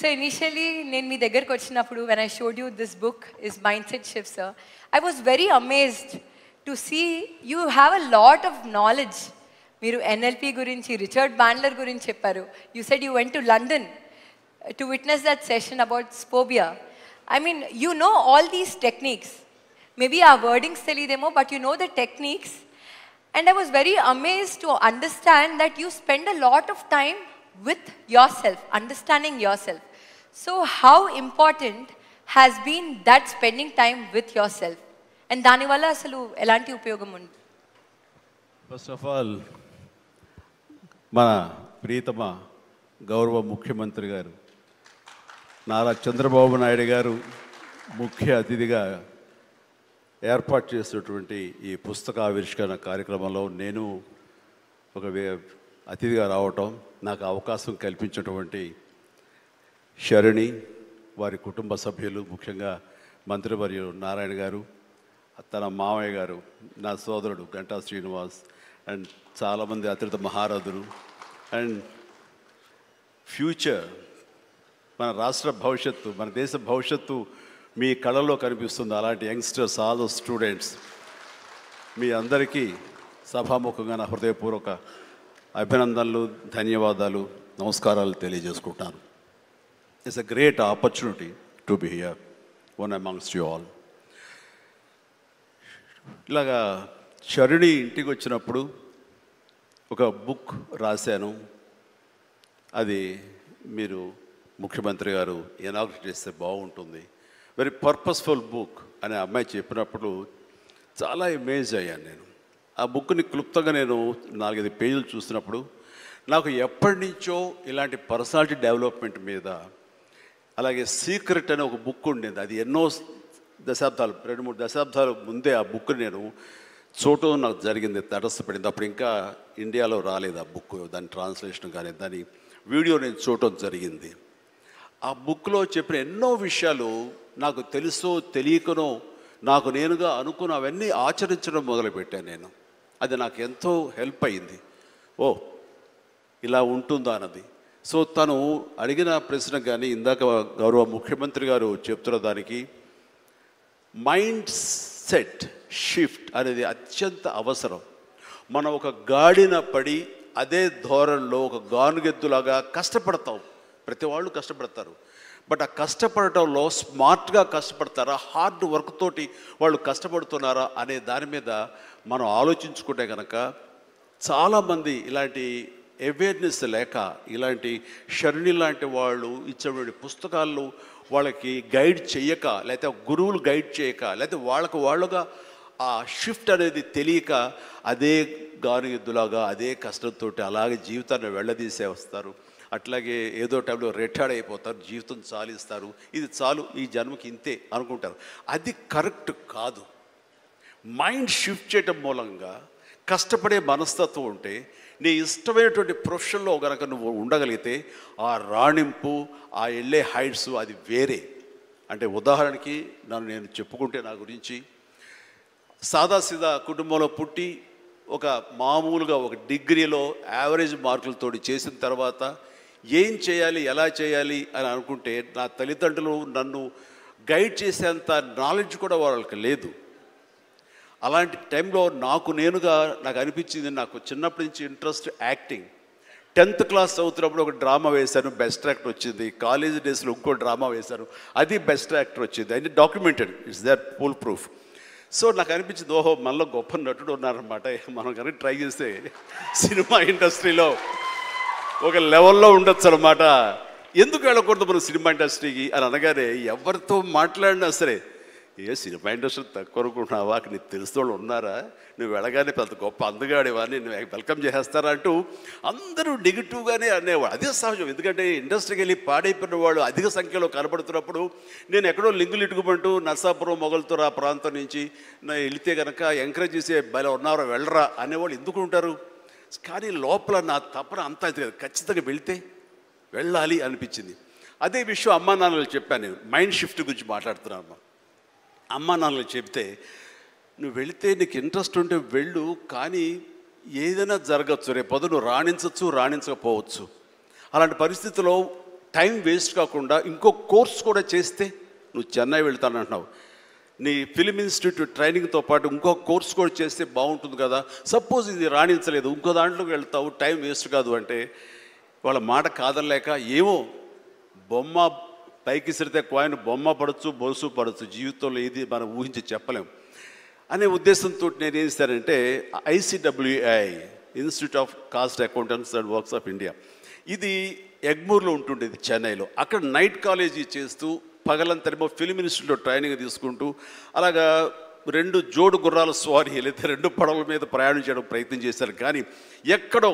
So initially, నేను మీ దగ్గరికి వచ్చినప్పుడు when I showed you this book is Mindset Shift, sir, I was very amazed to see you have a lot of knowledge. మీరు NLP గురించి, Richard Bandler గురించి చెప్పారు. You said you went to London to witness that session about Spobia. I mean, you know all these techniques. Maybe our wordings తెలియదేమో, but you know the techniques. And I was very amazed to understand that you spend a lot of time with yourself, understanding yourself. So how important has been that spending time with yourself? And దానివల్ల అసలు ఎలాంటి ఉపయోగం ఉంది? First of all మన ప్రియతమ గౌరవ ముఖ్యమంత్రి గారు నారా చంద్రబాబు నాయుడు గారు ముఖ్య అతిథిగా ఏర్పాటు చేసినటువంటి ఈ పుస్తక ఆవిష్కరణ కార్యక్రమంలో నేను ఒక అతిథిగా రావటం, నాకు అవకాశం కల్పించినటువంటి శరణి, వారి కుటుంబ సభ్యులు, ముఖ్యంగా మంత్రివర్యులు నారాయణ గారు, తన మామయ్య గారు, నా సోదరుడు గంటా శ్రీనివాస్, అండ్ చాలామంది అతిథి మహారథులు, అండ్ ఫ్యూచర్ మన రాష్ట్ర భవిష్యత్తు, మన దేశ భవిష్యత్తు మీ కళలో కనిపిస్తుంది. అలాంటి యంగ్స్టర్స్, ఆల్ స్టూడెంట్స్, మీ అందరికీ సభాముఖంగా నా హృదయపూర్వక అభినందనలు, ధన్యవాదాలు, నమస్కారాలు తెలియజేసుకుంటాను. It's a great opportunity to be here one amongst you all. ఇలాగా శరణి ఇంటికి వచ్చినప్పుడు ఒక బుక్ రాశాను. అది మీరు ముఖ్యమంత్రి గారు ఇనాగ్రేట్ చేస్తే బాగుంటుంది, వెరీ పర్పస్ఫుల్ బుక్ అని అమ్మాయి చెప్పినప్పుడు చాలా అమేజ్ అయ్యాను నేను. ఆ బుక్ని క్లుప్తంగా నేను 4-5 పేజీలు చూసినప్పుడు నాకు ఎప్పటి నుంచో ఇలాంటి పర్సనాలిటీ డెవలప్మెంట్ మీద, అలాగే సీక్రెట్ అనే ఒక బుక్ ఉండేది. అది ఎన్నో దశాబ్దాలు, 2-3 దశాబ్దాల ముందే ఆ బుక్ నేను చూడటం నాకు జరిగింది, తటస్థపడింది. అప్పుడు ఇంకా ఇండియాలో రాలేదు ఆ బుక్, దాని ట్రాన్స్లేషన్ కానీ దాని వీడియో నేను చూడటం జరిగింది. ఆ బుక్లో చెప్పిన ఎన్నో విషయాలు నాకు తెలుసో తెలియకనో నాకు నేనుగా అనుకున్న అవన్నీ ఆచరించడం మొదలుపెట్టాను నేను. అది నాకు ఎంతో హెల్ప్ అయింది. ఓ ఇలా ఉంటుందా అన్నది. సో తను అడిగిన ప్రశ్న కానీ ఇందాక గౌరవ ముఖ్యమంత్రి గారు చెప్తున్న దానికి మైండ్ సెట్ షిఫ్ట్ అనేది అత్యంత అవసరం. మనం ఒక గాడిన పడి అదే ధోరణిలో ఒక గానుగెద్దులాగా కష్టపడతాం. ప్రతి వాళ్ళు కష్టపడతారు, బట్ ఆ కష్టపడటంలో స్మార్ట్గా కష్టపడతారా, హార్డ్ వర్క్ తోటి వాళ్ళు కష్టపడుతున్నారా అనే దాని మీద మనం ఆలోచించుకుంటే కనుక చాలామంది ఇలాంటి అవేర్నెస్ లేక, ఇలాంటి శరణి లాంటి వాళ్ళు ఇచ్చినటువంటి పుస్తకాలు వాళ్ళకి గైడ్ చేయక, లేకపోతే గురువులు గైడ్ చేయక, లేకపోతే వాళ్ళుగా ఆ షిఫ్ట్ అనేది తెలియక అదే గానుగెద్దులాగా అదే కష్టంతో అలాగే జీవితాన్ని వెళ్ళదీసే వస్తారు. అట్లాగే ఏదో టైంలో రిటైర్డ్ అయిపోతారు, జీవితం చాలిస్తారు, ఇది చాలు ఈ జన్మకి ఇంతే అనుకుంటారు. అది కరెక్ట్ కాదు. మైండ్ షిఫ్ట్ చేయటం మూలంగా కష్టపడే మనస్తత్వం ఉంటే, నీ ఇష్టమైనటువంటి ప్రొఫెషన్లో కనుక నువ్వు ఉండగలిగితే ఆ రాణింపు, ఆ వెళ్ళే హైట్స్ అది వేరే. అంటే ఉదాహరణకి నేను చెప్పుకుంటే, నా గురించి సాదాసీదా కుటుంబంలో పుట్టి ఒక మామూలుగా ఒక డిగ్రీలో యావరేజ్ మార్కులతో చేసిన తర్వాత ఏం చేయాలి, ఎలా చేయాలి అని అనుకుంటే నా తల్లిదండ్రులు నన్ను గైడ్ చేసేంత నాలెడ్జ్ కూడా వాళ్ళకి లేదు. అలాంటి టైంలో నాకు అనిపించింది, నాకు చిన్నప్పటి నుంచి ఇంట్రెస్ట్ యాక్టింగ్. 10th క్లాస్ చదువుతున్నప్పుడు ఒక డ్రామా వేశాను, బెస్ట్ యాక్టర్ వచ్చింది. కాలేజ్ డేస్లో ఇంకో డ్రామా వేశాను, అది బెస్ట్ యాక్టర్ వచ్చింది. అది documented, it's that full proof. So నాకు అనిపించింది, ఓహో మనలో గొప్ప నటుడు ఉన్నారనమాట, మనం కనుక ట్రై చేస్తే సినిమా ఇండస్ట్రీలో ఒక లెవెల్లో ఉండొచ్చు అనమాట. ఎందుకు వెళ్ళకూడదు మనం సినిమా ఇండస్ట్రీకి అని అనగానే ఎవరితో మాట్లాడినా సరే, ఏ సినిమా ఇండస్ట్రీ తక్కువ అనుకుంటున్నావా, నీకు తెలిసిన వాళ్ళు ఉన్నారా, నువ్వు వెళ్ళగానే పెద్ద గొప్ప అందగాడేవా, నేను వెల్కమ్ చేసేస్తారా అంటూ అందరూ నెగిటివ్గానే అనేవాడు. అదే సహజం, ఎందుకంటే ఇండస్ట్రీకి వెళ్ళి పాడైపోయిన వాళ్ళు అధిక సంఖ్యలో కనబడుతున్నప్పుడు నేను ఎక్కడో లింగులు ఇటుకుమంటూ నర్సాపురం మొగల్తూరు ఆ ప్రాంతం నుంచి వెళితే కనుక ఎంకరేజ్ చేసే భలే ఉన్నారో వెళ్ళరా అనేవాళ్ళు ఎందుకు ఉంటారు. కానీ లోపల నా తపన అంతా ఖచ్చితంగా వెళితే వెళ్ళాలి అనిపించింది. అదే విషయం అమ్మా నాన్నలు చెప్పాను. నేను మైండ్ షిఫ్ట్ గురించి మాట్లాడుతున్నాను. అమ్మా నాన్నలు చెప్తే, నువ్వు వెళితే నీకు ఇంట్రెస్ట్ ఉంటే వెళ్ళు, కానీ ఏదైనా జరగచ్చు, రేపు పొద్దున నువ్వు రాణించవచ్చు, రాణించకపోవచ్చు. అలాంటి పరిస్థితిలో టైం వేస్ట్ కాకుండా ఇంకో కోర్స్ కూడా చేస్తే, నువ్వు చెన్నై వెళ్తానంటున్నావు, నీ ఫిలిం ఇన్స్టిట్యూట్ ట్రైనింగ్తో పాటు ఇంకో కోర్స్ కూడా చేస్తే బాగుంటుంది కదా, సపోజ్ ఇది రాణించలేదు ఇంకో దాంట్లోకి వెళ్తావు, టైం వేస్ట్ కాదు అంటే వాళ్ళ మాట కాదనలేక, ఏమో బొమ్మ పైకి సిరితే కాయిన్ బొమ్మ పడవచ్చు, బొలుసు పడవచ్చు, జీవితంలో ఏది మనం ఊహించి చెప్పలేం అనే ఉద్దేశంతో నేను ఏం చేశానంటే ICWI institute of cost accountants and works of India, ఇది ఎగ్మూర్లో ఉంటుండేది చెన్నైలో. అక్కడ నైట్ కాలేజీ చేస్తూ పగలంతరేమో ఫిలిం ఇన్స్టిట్యూట్లో ట్రైనింగ్ తీసుకుంటూ అలాగా 2 జోడు గుర్రాల స్వారీ లేదా 2 పడవల మీద ప్రయాణం చేయడం ప్రయత్నం చేశారు. కానీ ఎక్కడో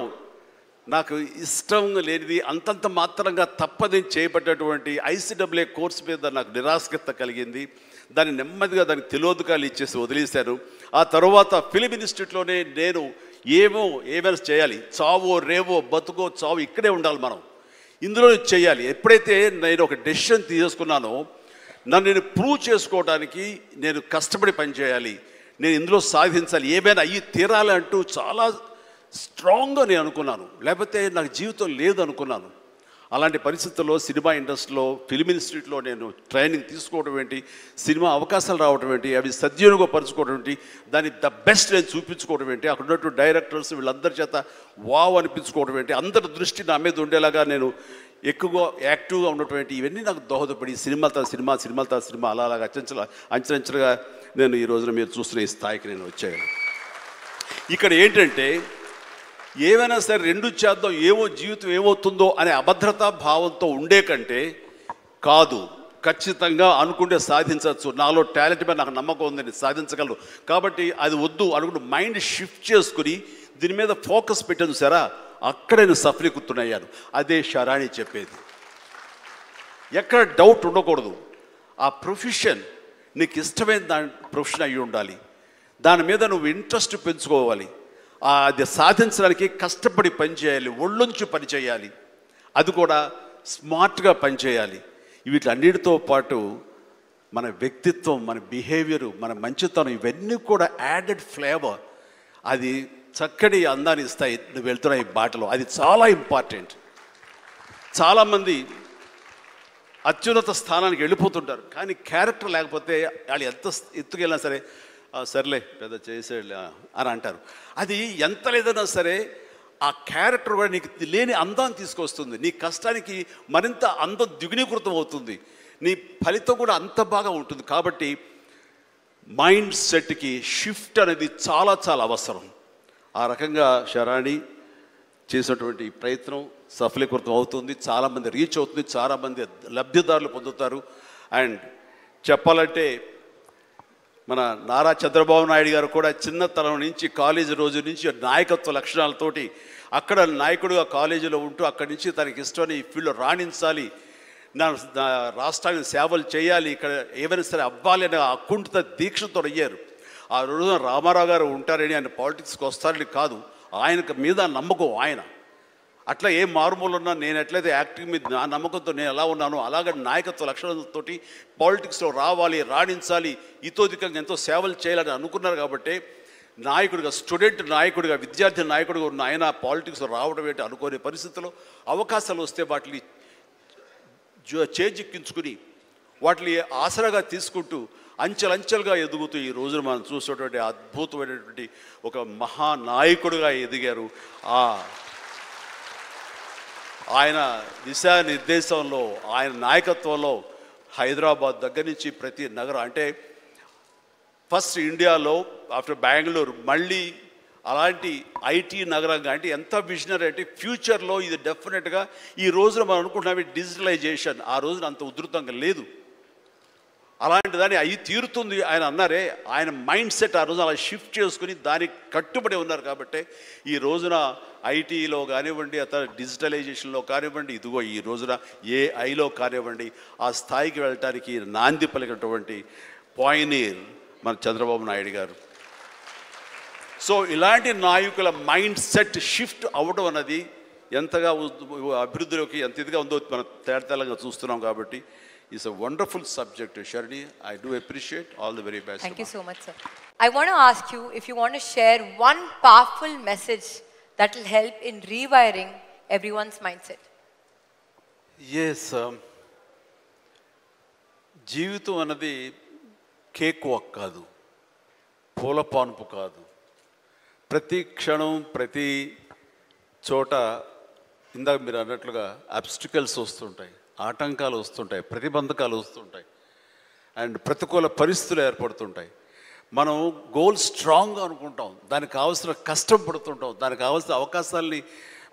నాకు ఇష్టం లేనిది, అంతంత మాత్రంగా తప్పదని చేయబడ్డటువంటి ICWA కోర్స్ మీద నాకు నిరాశక్త కలిగింది. దాన్ని నెమ్మదిగా దానికి తెలియదుకాలు ఇచ్చేసి వదిలేశాను. ఆ తర్వాత ఫిలిం ఇన్స్టిట్యూట్లోనే నేను ఏమైనా చేయాలి, చావో రేవో బతుకో చావు ఇక్కడే ఉండాలి, మనం ఇందులో చేయాలి. ఎప్పుడైతే నేను ఒక డెసిషన్ తీసుకున్నానో నన్ను నేను ప్రూవ్ చేసుకోవడానికి నేను కష్టపడి పనిచేయాలి, నేను ఇందులో సాధించాలి, ఏమైనా అయ్యి తీరాలి అంటూ చాలా స్ట్రాంగ్గా నేను అనుకున్నాను. లేకపోతే నాకు జీవితం లేదు అనుకున్నాను. అలాంటి పరిస్థితుల్లో సినిమా ఇండస్ట్రీలో ఫిలిం ఇన్స్టిట్యూట్లో నేను ట్రైనింగ్ తీసుకోవడం ఏంటి, సినిమా అవకాశాలు రావడం ఏంటి, అవి సద్వినియోగపరచుకోవడం ఏంటి, దాన్ని ద బెస్ట్ నేను చూపించుకోవడం ఏంటి, అక్కడ ఉన్నటువంటి డైరెక్టర్స్ వీళ్ళందరి చేత వావ్ అనిపించుకోవడం ఏంటి, అందరి దృష్టి నా మీద ఉండేలాగా నేను ఎక్కువగా యాక్టివ్గా ఉన్నటువంటి ఇవన్నీ నాకు దోహదపడి సినిమాతో సినిమా అలాగా అంచెలంచెలుగా నేను ఈ రోజున మీరు చూస్తున్న ఈ స్థాయికి నేను వచ్చాను. ఇక్కడ ఏంటంటే ఏమైనా సరే 2 చేద్దాం, ఏమో జీవితం ఏమవుతుందో అనే అభద్రతా భావంతో ఉండే కంటే కాదు, ఖచ్చితంగా అనుకుంటే సాధించవచ్చు, నాలో టాలెంట్ మీద నాకు నమ్మకం ఉందని సాధించగలరు, కాబట్టి అది వద్దు అనుకుంటూ మైండ్ షిఫ్ట్ చేసుకుని దీని మీద ఫోకస్ పెట్టాను సరే, అక్కడ నేను సఫలీకృతునయ్యాను. అదే శరాణి చెప్పేది. ఎక్కడ డౌట్ ఉండకూడదు. ఆ ప్రొఫెషన్ నీకు ఇష్టమైన ప్రొఫెషన్ అయ్యి ఉండాలి, దాని మీద నువ్వు ఇంట్రెస్ట్ పెంచుకోవాలి, అది సాధించడానికి కష్టపడి పనిచేయాలి, ఒళ్ళొంచి పనిచేయాలి, అది కూడా స్మార్ట్గా పనిచేయాలి. వీటన్నిటితో పాటు మన వ్యక్తిత్వం, మన బిహేవియరు, మన మంచితనం ఇవన్నీ కూడా యాడెడ్ ఫ్లేవర్, అది చక్కటి అందాన్ని ఇస్తాయి నువ్వు వెళ్తున్న ఈ బాటలో. అది చాలా ఇంపార్టెంట్. చాలామంది అత్యున్నత స్థానానికి వెళ్ళిపోతుంటారు, కానీ క్యారెక్టర్ లేకపోతే వాళ్ళు ఎంత ఎత్తుకెళ్ళినా సరే సర్లే పెద్ద చేసేళ్ళ అని అంటారు. అది ఎంత లేదన్నా సరే ఆ క్యారెక్టర్ కూడా నీకు లేని అందాన్ని తీసుకొస్తుంది, నీ కష్టానికి మరింత అందం ద్విగుణీకృతం అవుతుంది, నీ ఫలితం కూడా అంత బాగా ఉంటుంది. కాబట్టి మైండ్ సెట్కి షిఫ్ట్ అనేది చాలా చాలా అవసరం. ఆ రకంగా శరాణి చేసినటువంటి ప్రయత్నం సఫలీకృతం అవుతుంది, చాలామంది రీచ్ అవుతుంది, చాలామంది లబ్ధిదారులు పొందుతారు. అండ్ చెప్పాలంటే మన నారా చంద్రబాబు నాయుడు గారు కూడా చిన్నతనం నుంచి కాలేజీ రోజు నుంచి నాయకత్వ లక్షణాలతోటి అక్కడ నాయకుడుగా కాలేజీలో ఉంటూ అక్కడి నుంచి తనకి ఇష్టమైన ఈ ఫీల్డ్లో రాణించాలి, నా రాష్ట్రానికి సేవలు చేయాలి, ఇక్కడ ఏమైనా సరే అవ్వాలి అనే అకుంఠిత దీక్షతో అయ్యారు. ఆ రోజున రామారావు గారు ఉంటారని ఆయన పాలిటిక్స్కి వస్తారని కాదు, ఆయనకు మీద నమ్మకం. ఆయన అట్లా ఏ మారుమూలు ఉన్నా నేను ఎట్లయితే యాక్టింగ్ మీద నా నమ్మకంతో నేను ఎలా ఉన్నానో అలాగే నాయకత్వ లక్షణాలతోటి పాలిటిక్స్లో రావాలి, రాణించాలి, ఇతోధికంగా ఎంతో సేవలు చేయాలని అనుకున్నారు. కాబట్టి నాయకుడిగా, స్టూడెంట్ నాయకుడిగా, విద్యార్థి నాయకుడిగా ఉన్న ఆయన పాలిటిక్స్లో రావడం ఏంటి అనుకోని పరిస్థితుల్లో అవకాశాలు వస్తే వాటిని చేజిక్కించుకుని వాటిని ఆసరాగా తీసుకుంటూ అంచెలంచెలుగా ఎదుగుతూ ఈ రోజున మనం చూసేటువంటి అద్భుతమైనటువంటి ఒక మహానాయకుడిగా ఎదిగారు. ఆయన దిశానిర్దేశంలో, ఆయన నాయకత్వంలో హైదరాబాద్ దగ్గర నుంచి ప్రతి నగరం, అంటే ఫస్ట్ ఇండియాలో ఆఫ్టర్ బెంగళూరు మళ్ళీ అలాంటి ఐటీ నగరంగా, అంటే ఎంత విజనరీ అంటే ఫ్యూచర్లో ఇది డెఫినెట్గా ఈ రోజున మనం అనుకుంటున్నాం డిజిటలైజేషన్ ఆ రోజున అంత ఉధృతంగా లేదు, అలాంటి దాన్ని అవి తీరుతుంది ఆయన అన్నారే. ఆయన మైండ్ సెట్ ఆ రోజున అలా షిఫ్ట్ చేసుకుని దానికి కట్టుబడి ఉన్నారు. కాబట్టి ఈ రోజున ఐటీలో కానివ్వండి, అతను డిజిటలైజేషన్లో కానివ్వండి, ఇదిగో ఈ రోజున ఏఐలో కానివ్వండి, ఆ స్థాయికి వెళ్ళటానికి నాంది పలికినటువంటి పాయనీర్ మన చంద్రబాబు నాయుడు గారు. సో ఇలాంటి నాయకుల మైండ్ సెట్ షిఫ్ట్ అవ్వడం అన్నది ఎంతగా అభివృద్ధిలోకి ఎంత ఇదిగా ఉందో మనం తేటతెల్లంగా చూస్తున్నాం. కాబట్టి it's a wonderful subject, Sharini. I do appreciate. All the very best. Thank you so much, sir. I want to ask you if you want to share one powerful message that will help in rewiring everyone's mindset. Yes, జీవితం అన్నది cake walk కాదు, పూల పాన్పు కాదు. ప్రతి క్షణం ప్రతి చోట ఇందాక మీరు అన్నట్లుగా అబ్స్టికల్స్ వస్తుంటాయి, ఆటంకాలు వస్తుంటాయి, ప్రతిబంధకాలు వస్తుంటాయి, అండ్ ప్రతికూల పరిస్థితులు ఏర్పడుతుంటాయి. మనం గోల్ స్ట్రాంగ్గా అనుకుంటాం, దానికి కావాల్సిన కష్టం పడుతుంటాం, దానికి కావాల్సిన అవకాశాలని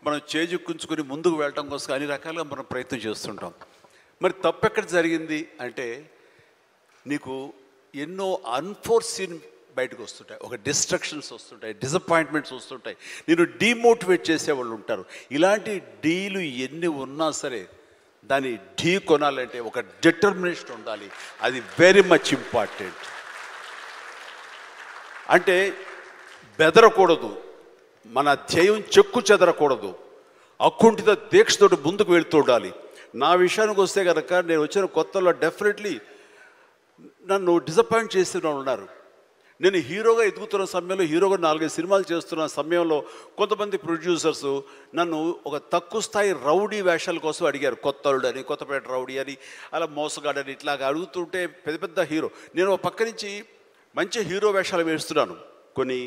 మనం చేజెక్కించుకొని ముందుకు వెళ్ళటం కోసం అన్ని రకాలుగా మనం ప్రయత్నం చేస్తుంటాం. మరి తప్పు ఎక్కడ జరిగింది అంటే, నీకు ఎన్నో అన్ఫోర్సీన్ బయటకు వస్తుంటాయి, ఒక డిస్ట్రక్షన్స్ వస్తుంటాయి, డిసప్పాయింట్మెంట్స్ వస్తుంటాయి, నేను డీమోటివేట్ చేసేవాళ్ళు ఉంటారు. ఇలాంటి డీలు ఎన్ని ఉన్నా సరే దాన్ని ఢీ కొనాలంటే ఒక డిటర్మినేషన్ ఉండాలి. అది వెరీ మచ్ ఇంపార్టెంట్. అంటే బెదరకూడదు, మన ధ్యేయం చెక్కు చెదరకూడదు, అకుంఠిత దీక్షతోటి ముందుకు వెళుతూ ఉండాలి. నా విషయానికి వస్తే కనుక, నేను వచ్చిన కొత్తలో డెఫినెట్లీ నన్ను డిసప్పాయింట్ చేసిన వాళ్ళు ఉన్నారు. నేను హీరోగా ఎదుగుతున్న సమయంలో, హీరోగా 4-5 సినిమాలు చేస్తున్న సమయంలో కొంతమంది ప్రొడ్యూసర్స్ నన్ను ఒక తక్కువ స్థాయి రౌడీ వేషాల కోసం అడిగారు. కొత్తలుడు అని, కొత్తపేట రౌడీ అని, అలా మోసగాడని ఇట్లాగా అడుగుతుంటే పెద్ద పెద్ద హీరో, నేను ఒక పక్క నుంచి మంచి హీరో వేషాలు వేస్తున్నాను. కొన్ని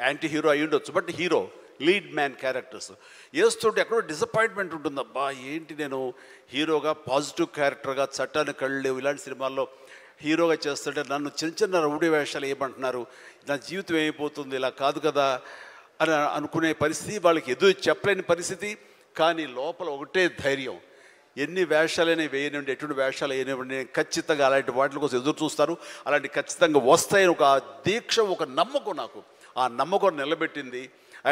యాంటీ హీరో అయి ఉండొచ్చు, but hero lead man characters వేస్తుంటే ఎక్కడో డిసప్పాయింట్మెంట్ ఉంటుంది. అబ్బా ఏంటి, నేను హీరోగా పాజిటివ్ క్యారెక్టర్గా, చట్టాన్ని కళ్ళు లేవు ఇలాంటి సినిమాల్లో హీరోగా చేస్తుంటే నన్ను చిన్న చిన్న రౌడీ వేషాలు ఏమంటున్నారు, నా జీవితం ఏమైపోతుంది, ఇలా కాదు కదా అని అనుకునే పరిస్థితి, వాళ్ళకి ఎదురు చెప్పలేని పరిస్థితి. కానీ లోపల ఒకటే ధైర్యం, ఎన్ని వేషాలైనా వేయనివ్వండి, ఎటువంటి వేషాలు వేయనివ్వండి, నేను ఖచ్చితంగా అలాంటి వాటి కోసం ఎదురు చూస్తాను, అలాంటి ఖచ్చితంగా వస్తాయని ఒక దీక్ష, ఒక నమ్మకం నాకు. ఆ నమ్మకం నిలబెట్టింది.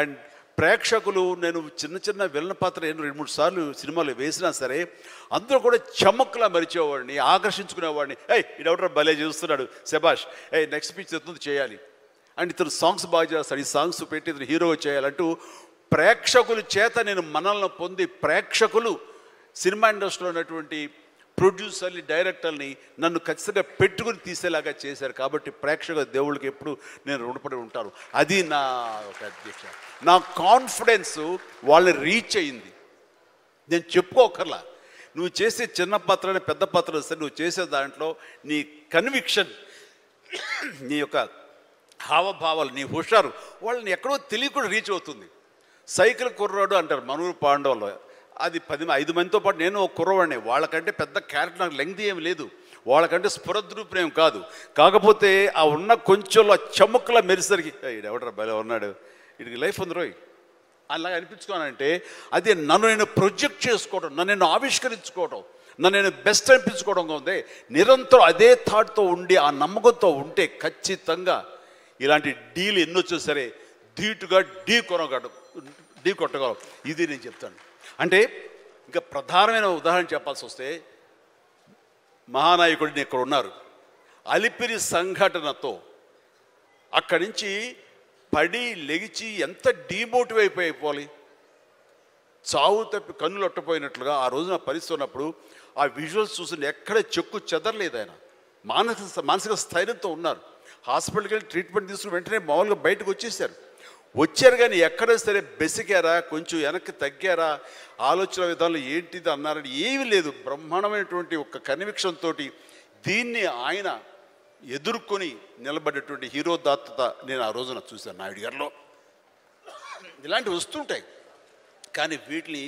అండ్ ప్రేక్షకులు, నేను చిన్న చిన్న విలన్ పాత్ర 2-3 సార్లు సినిమాలు వేసినా సరే అందరూ కూడా చమక్లా మరిచేవాడిని, ఆకర్షించుకునేవాడిని. ఇడెవడరా భలే చేస్తున్నాడు, శబాష్, నెక్స్ట్ పిక్చర్ ఎత్తుంది చేయాలి, అండ్ ఇతను సాంగ్స్ బాగా చేస్తాడు, ఈ సాంగ్స్ పెట్టి ఇతను హీరో చేయాలంటూ ప్రేక్షకుల చేత నేను మనల్ని పొంది, ప్రేక్షకులు సినిమా ఇండస్ట్రీలో ఉన్నటువంటి ప్రొడ్యూసర్ని, డైరెక్టర్ని నన్ను ఖచ్చితంగా పెట్టుకుని తీసేలాగా చేశారు. కాబట్టి ప్రేక్షక దేవుళ్ళకి ఎప్పుడు నేను రుణపడి ఉంటాను. అది నా ఒక అధ్యక్ష, నా కాన్ఫిడెన్స్ వాళ్ళని రీచ్ అయింది. నేను చెప్పుకోకర్లా, నువ్వు చేసే చిన్న పాత్రని పెద్ద పాత్ర సరే, నువ్వు చేసే దాంట్లో నీ కన్విక్షన్, నీ యొక్క హావభావాలు, నీ హుషారు వాళ్ళని ఎక్కడో తెలియకుండా రీచ్ అవుతుంది. సైకిల్ కుర్రాడు అంటారు మనూరు పాండవులు, అది 5 మందితో పాటు నేను ఒక కుర్రవాడిని. వాళ్ళకంటే పెద్ద క్యారెక్టర్ నాకు లెంగ్త్ ఏమి లేదు, వాళ్ళకంటే స్ఫురద్రూపం కాదు. కాకపోతే ఆ ఉన్న కొంచెంలో చముక్కలా మెరిసరికి ఎవడరా భలే ఉన్నాడు, వీడికి లైఫ్ ఉంది రోయ్ అలాగా అనిపించుకోనంటే, అది నన్ను నేను ప్రొజెక్ట్ చేసుకోవడం, నన్ను నేను ఆవిష్కరించుకోవడం, నన్ను నేను బెస్ట్ అనిపించుకోవడం ఉంది. నిరంతరం అదే థాట్తో ఉండి, ఆ నమ్మకంతో ఉంటే ఖచ్చితంగా ఇలాంటి డీలు ఎన్నొచ్చో సరే ధీటుగా ఢీ కొట్టగలం. ఇది నేను చెప్తాను. అంటే ఇంకా ప్రధానమైన ఉదాహరణ చెప్పాల్సి వస్తే, మహానాయకుడిని ఇక్కడ ఉన్నారు, అలిపిరి సంఘటనతో అక్కడి నుంచి పడి లెగిచి ఎంత డీమోటివేట్ అయిపోవాలి, చావు తప్పి కన్నులు అట్టపోయినట్లుగా ఆ రోజున పరిస్థితి ఉన్నప్పుడు ఆ విజువల్స్ చూసి ఎక్కడ చెక్కు చెదరలేదు. ఆయన మానసిక స్థైర్యంతో ఉన్నారు. హాస్పిటల్కి వెళ్ళి ట్రీట్మెంట్ తీసుకుని వెంటనే మామూలుగా బయటకు వచ్చారు. కానీ ఎక్కడ సరే బెసికారా, కొంచెం వెనక్కి తగ్గారా, ఆలోచన విధానంలో ఏంటిది అన్నారని ఏమీ లేదు. బ్రహ్మాండమైనటువంటి ఒక కన్విక్షన్ తోటి దీన్ని ఆయన ఎదుర్కొని నిలబడేటువంటి హీరో దాత్తత నేను ఆ రోజున చూశాను నాయుడు గారిలో. ఇలాంటివి వస్తుంటాయి, కానీ వీటిని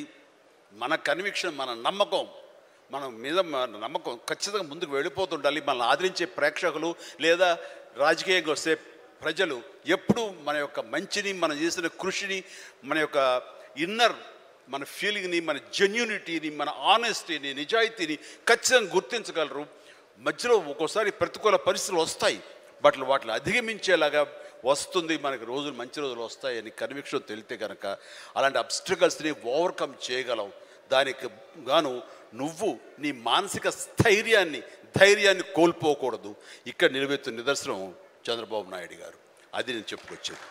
మన కన్విక్షన్, మన నమ్మకం, మన మీద నమ్మకం ఖచ్చితంగా ముందుకు వెళ్ళిపోతుండాలి. మనల్ని ఆదరించే ప్రేక్షకులు లేదా రాజకీయంగా వస్తే ప్రజలు ఎప్పుడు మన యొక్క మంచిని, మనం చేసిన కృషిని, మన యొక్క ఇన్నర్ మన ఫీలింగ్ని, మన జెన్యూనిటీని, మన ఆనెస్టీని, నిజాయితీని ఖచ్చితంగా గుర్తించగలరు. మధ్యలో ఒక్కోసారి ప్రతికూల పరిస్థితులు వస్తాయి, బట్ వాటిని అధిగమించేలాగా వస్తుంది, మనకి రోజులు మంచి రోజులు వస్తాయని కన్విక్షన్ తెలితే కనుక అలాంటి అబ్స్ట్రకల్స్ని ఓవర్కమ్ చేయగలం. దానికి గాను నువ్వు నీ మానసిక ధైర్యాన్ని కోల్పోకూడదు. ఇక్కడ నిలబెత్తున్న నిదర్శనం చంద్రబాబు నాయుడు గారు. అది నేను చెప్పుకొచ్చాను.